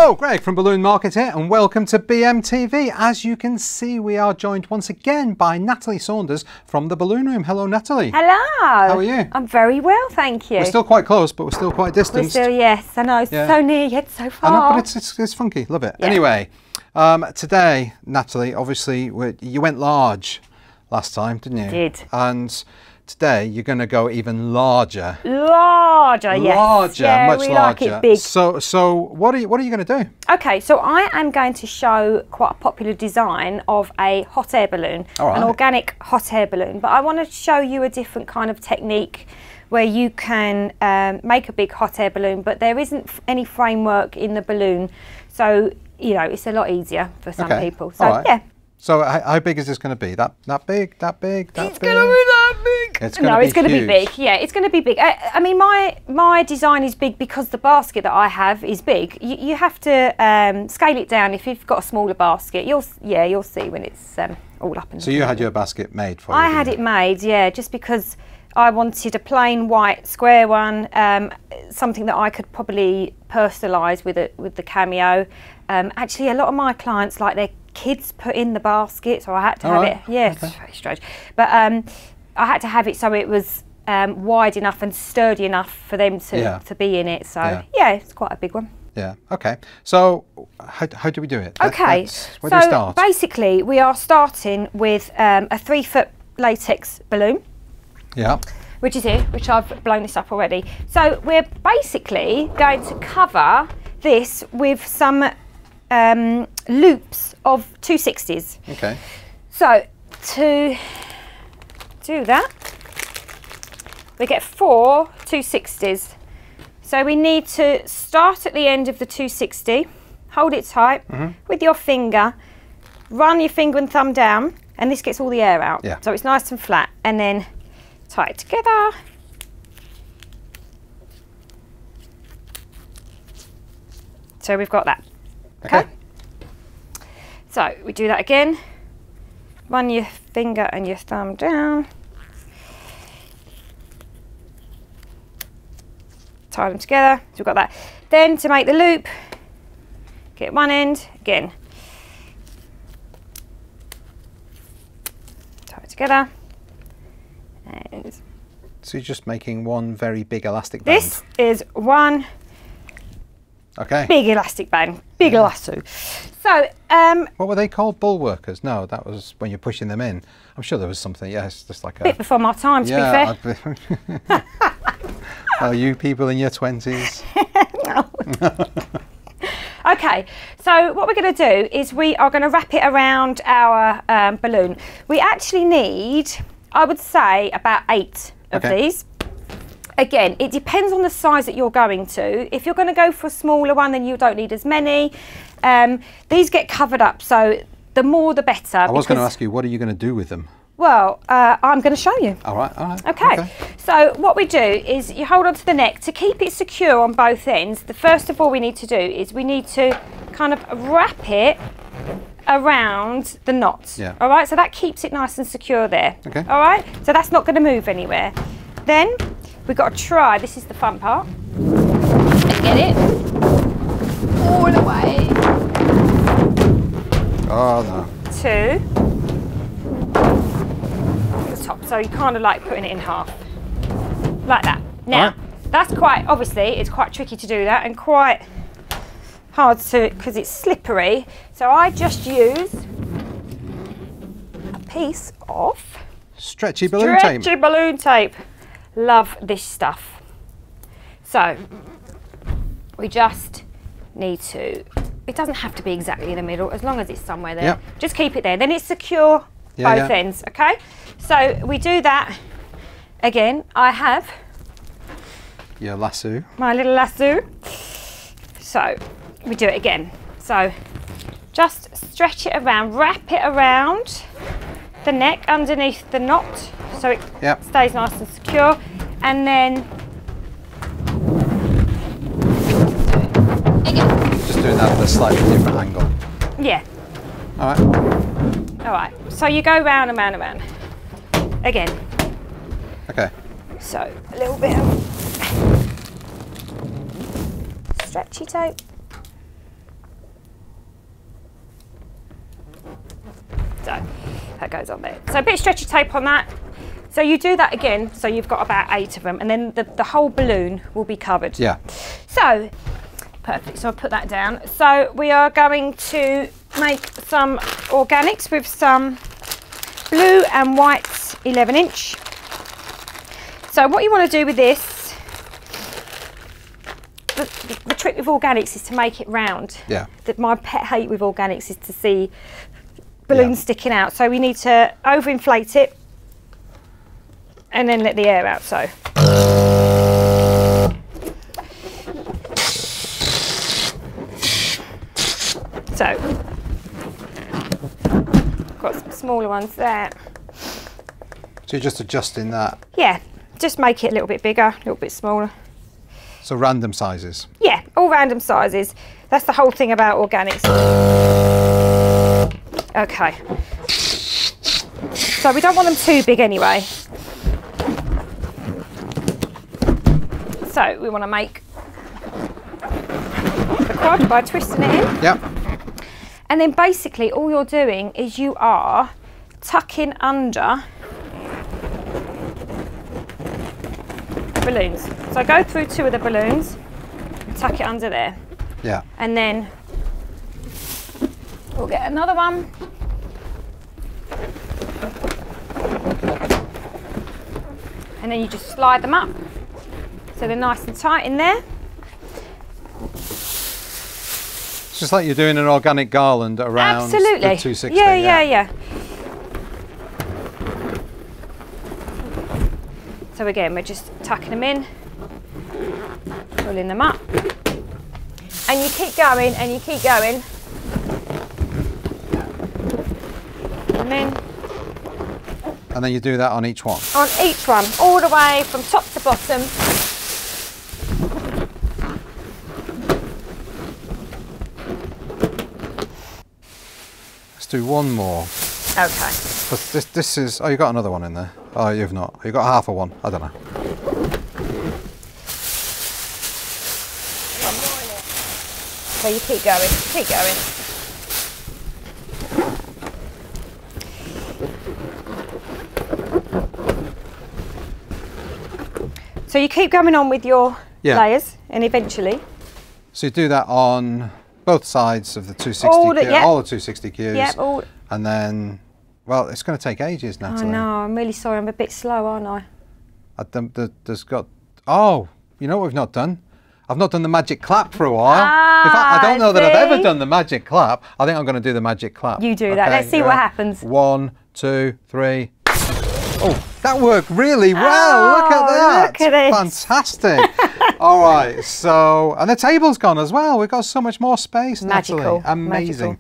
Hello, Greg from Balloon Market here, and welcome to BMTV. As you can see, we are joined once again by Natalie Saunders from the Balloon Room. Hello, Natalie. Hello. How are you? I'm very well, thank you. We're still quite close, but we're still quite distant. We're still, yes, I know, Yeah. so near yet so far. I know, but it's funky. Love it. Yeah. Anyway, today, Natalie, obviously, you went large last time, didn't you? I did. And today, you're going to go even larger. Larger, yes. Larger, yeah, much we larger. like it big. So what are you going to do? Okay, so I am going to show quite a popular design of a hot air balloon, All right. an organic hot air balloon. But I want to show you a different kind of technique where you can make a big hot air balloon, but there isn't any framework in the balloon. So, you know, it's a lot easier for some people. So, all right. yeah. So how big is this going to be? That big? That big? That It's big? going to be that big. It's going to be big. Yeah, it's going to be big. I mean, my design is big because the basket that I have is big. You have to scale it down. If you've got a smaller basket, you'll see when it's all up and. So you had your basket made for you? I had it made, yeah, just because I wanted a plain white square one, something that I could probably personalise with the cameo. Actually, a lot of my clients like their kids put in the basket, so I had to have it. Yeah, it's very strange, but I had to have it so it was wide enough and sturdy enough for them to be in it. So yeah, it's quite a big one. Yeah. Okay. So how do we do it? Okay. Where do we start? Basically, we are starting with a 3-foot latex balloon. Yeah. Which is here, which I've blown this up already. So we're basically going to cover this with some loops of 260s. Okay. So to do that, we get 4 260s. So we need to start at the end of the 260, hold it tight with your finger, run your finger and thumb down, and this gets all the air out. Yeah. So it's nice and flat, and then tie it together. So we've got that. Okay. So we do that again. Run your finger and your thumb down. Tie them together. So we've got that. Then to make the loop, get one end again. Tie it together. And so you're just making one very big elastic band. This is one big elastic band, big lasso. So, what were they called? Bull workers? No, that was when you're pushing them in. I'm sure there was something. Yes, just like a bit before my time, to be fair. Oh, you people in your 20s. Okay, so what we're going to do is we are going to wrap it around our balloon. We actually need, I would say, about 8 of these. Again, it depends on the size that you're going to. If you're going to go for a smaller one, then you don't need as many. These get covered up, so the more the better. I was going to ask you, what are you going to do with them? Well, I'm going to show you. All right, all right. Okay, so what we do is you hold on to the neck. To keep it secure on both ends, the first of all we need to do is we need to kind of wrap it around the knot. Yeah. All right, so that keeps it nice and secure there. Okay. All right, so that's not going to move anywhere. Then we've got to try, this is the fun part, and get it all the way. Oh, no. To the top. So you're kind of like putting it in half. Like that. Now, that's quite, obviously, it's quite tricky to do that and quite hard to, because it's slippery. So I just use a piece of stretchy balloon tape. Stretchy balloon tape. Love this stuff. So we just need to, it doesn't have to be exactly in the middle, as long as it's somewhere there. Yep. Just keep it there. Then it's secure both ends, okay? So we do that again. I have your lasso. My little lasso. So we do it again. So just stretch it around, wrap it around the neck underneath the knot so it stays nice and secure, and then again. Just doing that at a slightly different angle. Yeah. All right. All right. So you go round and round and round. Again. Okay. So a little bit of stretchy tape. That goes on there. So a bit of stretchy tape on that. So you do that again, so you've got about 8 of them, and then the whole balloon will be covered. Yeah. So, perfect, so I'll put that down. So we are going to make some organics with some blue and white 11-inch. So what you want to do with this, the trick with organics is to make it round. Yeah. My pet hate with organics is to see balloons sticking out. So we need to overinflate it and then let the air out, so. So, got some smaller ones there. So you're just adjusting that? Yeah, just make it a little bit bigger, a little bit smaller. So random sizes? Yeah, all random sizes. That's the whole thing about organics. Okay. So we don't want them too big anyway. So we want to make the quad by twisting it in. Yep. And then basically all you're doing is you are tucking under the balloons. So go through 2 of the balloons and tuck it under there. Yeah. And then we'll get another one. And then you just slide them up. So they're nice and tight in there. It's just like you're doing an organic garland around Absolutely. the 260. Yeah. So again, we're just tucking them in, pulling them up. And you keep going and you keep going. And then And then you do that on each one? on each one, all the way from top to bottom. Let's do one more. Okay. But this is, oh, you got another one in there. Oh, you've not. You got half of one. I don't know. One more in it. So you keep going, keep going. So you keep going on with your layers, and eventually. So you do that on both sides of the 260 all the 260 cues. Yep, all. And then, well, it's going to take ages, Natalie. I know, I'm really sorry, I'm a bit slow, aren't I? There's got, oh, you know what we've not done? I've not done the magic clap for a while. Ah, in fact, I don't know that I've ever see? done the magic clap. I think I'm going to do the magic clap. You do that. Let's see what happens. 1, 2, 3. Oh, that worked really well. Look at that. Look at this. Fantastic. All right. So, and the table's gone as well. We've got so much more space, Magical. Natalie. Amazing.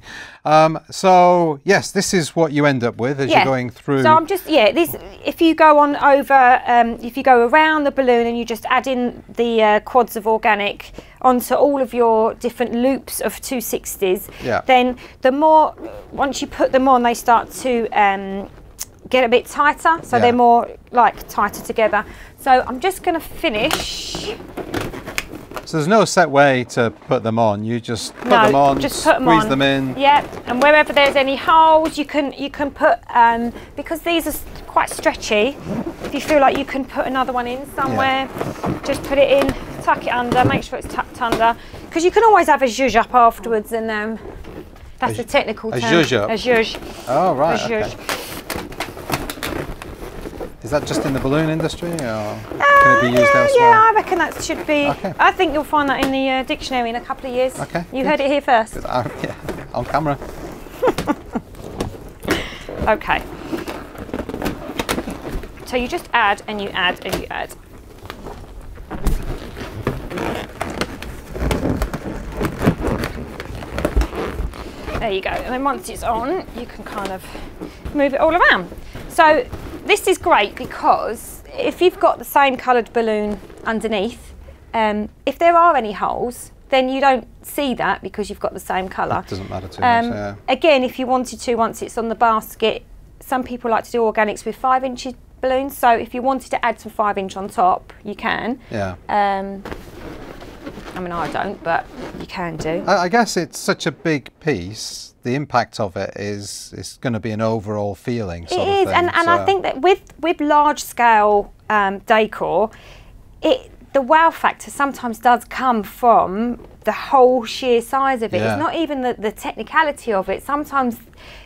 So, yes, this is what you end up with as you're going through. So I'm just, this, if you go on over, if you go around the balloon and you just add in the quads of organic onto all of your different loops of 260s, then the more, once you put them on, they start to get a bit tighter, so they're more like tighter together. So I'm just going to finish. So there's no set way to put them on. You just put them on, just put them squeeze on. them in. Yep, and wherever there's any holes, you can put because these are quite stretchy. If you feel like you can put another one in somewhere, just put it in, tuck it under, make sure it's tucked under, because you can always have a zhuzh up afterwards, and that's the technical term. A zhuzh up. A zhuzh. Oh right. A zhuzh. Okay. Is that just in the balloon industry, or can it be used elsewhere? Yeah, I reckon that should be. Okay. I think you'll find that in the dictionary in a couple of years. Okay. You heard it here first. Yeah, on camera. Okay. So you just add and you add and you add. There you go. And then once it's on, you can kind of move it all around. So this is great because if you've got the same coloured balloon underneath, if there are any holes, then you don't see that because you've got the same colour. It doesn't matter too much, yeah. Again, if you wanted to, once it's on the basket, some people like to do organics with 5-inch balloons, so if you wanted to add some 5-inch on top, you can. Yeah. And I mean, I don't, but you can do. I guess it's such a big piece. The impact of it is going to be an overall feeling. Sort It is, of thing, and I think that with large scale decor, the wow factor sometimes does come from the whole sheer size of it. Yeah. It's not even the technicality of it. Sometimes,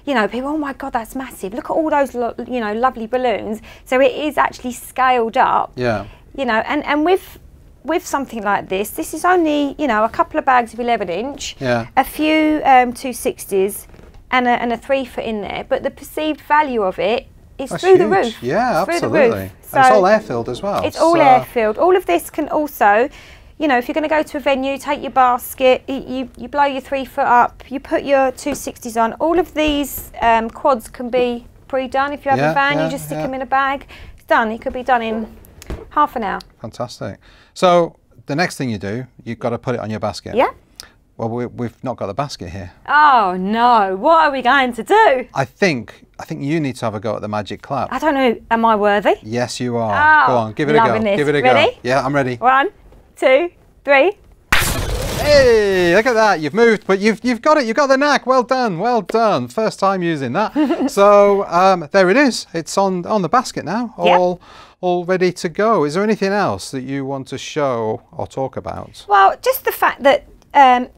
you know, people, oh my God, that's massive. Look at all those, you know, lovely balloons. So it is actually scaled up. Yeah. You know, and with something like this is only, you know, a couple of bags of 11-inch, Yeah. a few 260s, and a 3 foot in there. But the perceived value of it is That's through the huge. roof. Yeah, Through the absolutely. roof. And it's all air-filled as well. It's all air-filled. All of this can also, you know, if you're going to go to a venue, take your basket, you blow your 3 foot up, you put your 260s on. All of these quads can be pre-done. If you have a van, you just stick them in a bag. It's done. It could be done in half an hour. Fantastic. So the next thing you do, you've got to put it on your basket. Yeah. Well, we've not got the basket here. Oh no! What are we going to do? I think you need to have a go at the magic clap. I don't know. Am I worthy? Yes, you are. Oh, Go on, give it a go. loving this. Give it a Ready? go. Yeah, I'm ready. 1, 2, 3. Hey, look at that. You've moved, but you've got it. You've got the knack. Well done. Well done. First time using that. So there it is. It's on the basket now. Yep. All ready to go. Is there anything else that you want to show or talk about? Well, just the fact that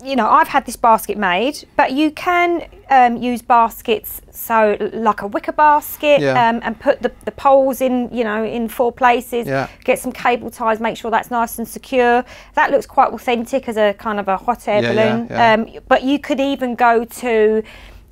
you know, I've had this basket made, but you can use baskets, so like a wicker basket, and put the poles in, you know, in 4 places. Yeah. Get some cable ties, make sure that's nice and secure. That looks quite authentic as a kind of a hot air balloon. Yeah. But you could even go to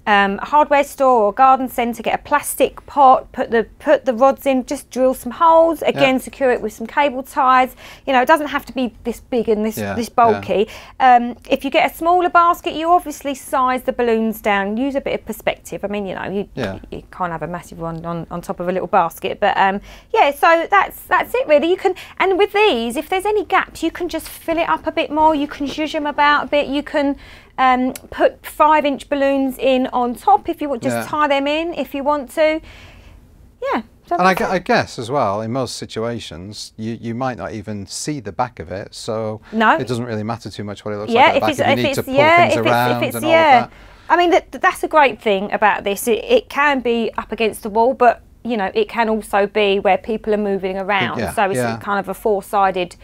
a hardware store or garden centre, get a plastic pot, put the rods in, just drill some holes, again secure it with some cable ties. You know, it doesn't have to be this big and this bulky. If you get a smaller basket, you obviously size the balloons down, use a bit of perspective. I mean, you know, you can't have a massive one on top of a little basket, but yeah, so that's it really. You can, and with these, if there's any gaps, you can just fill it up a bit more, you can zhuzh them about a bit, you can put 5-inch balloons in on top if you want, just tie them in if you want to. Yeah. So and I guess as well, in most situations, you might not even see the back of it, so it doesn't really matter too much what it looks like at the back if you need to pull things around and all of that. I mean, that's a great thing about this. It can be up against the wall, but you know, it can also be where people are moving around. So it's kind of a four-sided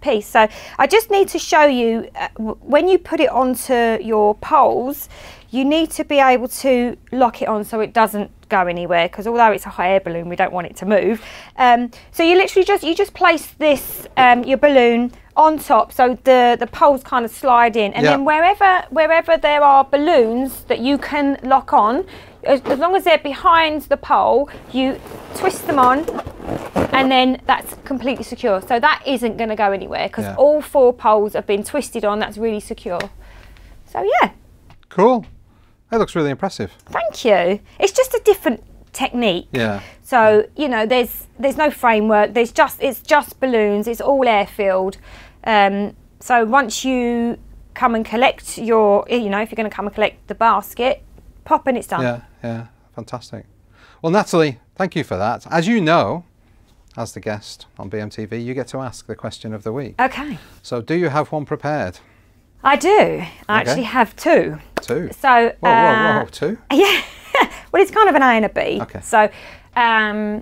piece. So I just need to show you, when you put it onto your poles, you need to be able to lock it on so it doesn't go anywhere, because although it's a hot air balloon, we don't want it to move. So you literally just place this your balloon on top, so the poles kind of slide in, and then wherever there are balloons that you can lock on, as long as they're behind the pole, you twist them on, and then that's completely secure. So that isn't going to go anywhere, because all 4 poles have been twisted on. That's really secure. So yeah. Cool. That looks really impressive. Thank you. It's just a different technique. Yeah. So you know, there's no framework. It's just balloons. It's all air filled. So once you come and collect your, you know, if you're going to come and collect the basket, pop and it's done. Yeah, fantastic. Well, Natalie, thank you for that. As you know, as the guest on BMTV, you get to ask the question of the week. Okay. So do you have one prepared? I do. I actually have 2. 2? So, whoa, 2? Yeah. Well, it's kind of an A and a B. Okay. So I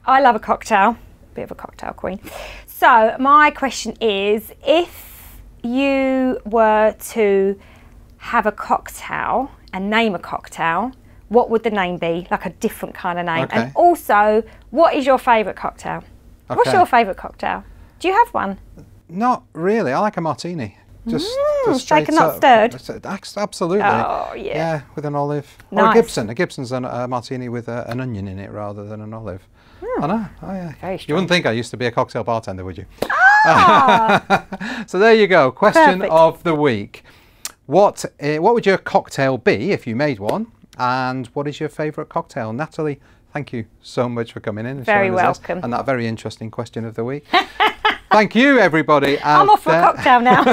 love a cocktail, bit of a cocktail queen. So my question is, if you were to have a cocktail and name a cocktail, what would the name be? Like a different kind of name. And also, what is your favourite cocktail? What's your favourite cocktail? Do you have one? Not really. I like a martini. Just shaken, not stirred. Absolutely. Oh, yeah. Yeah, with an olive. Nice. Or a Gibson. A Gibson's a martini with an onion in it rather than an olive. I know. Oh, yeah. Very strong. You wouldn't think I used to be a cocktail bartender, would you? Ah! So there you go. Question Perfect. of the week. What would your cocktail be if you made one? And what is your favourite cocktail? Natalie, thank you so much for coming in and Very showing us welcome. this, and that very interesting question of the week. Thank you, everybody. I'm off for a cocktail now.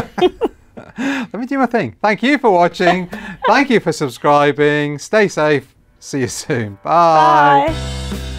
Let me do my thing. Thank you for watching. Thank you for subscribing. Stay safe. See you soon. Bye. Bye.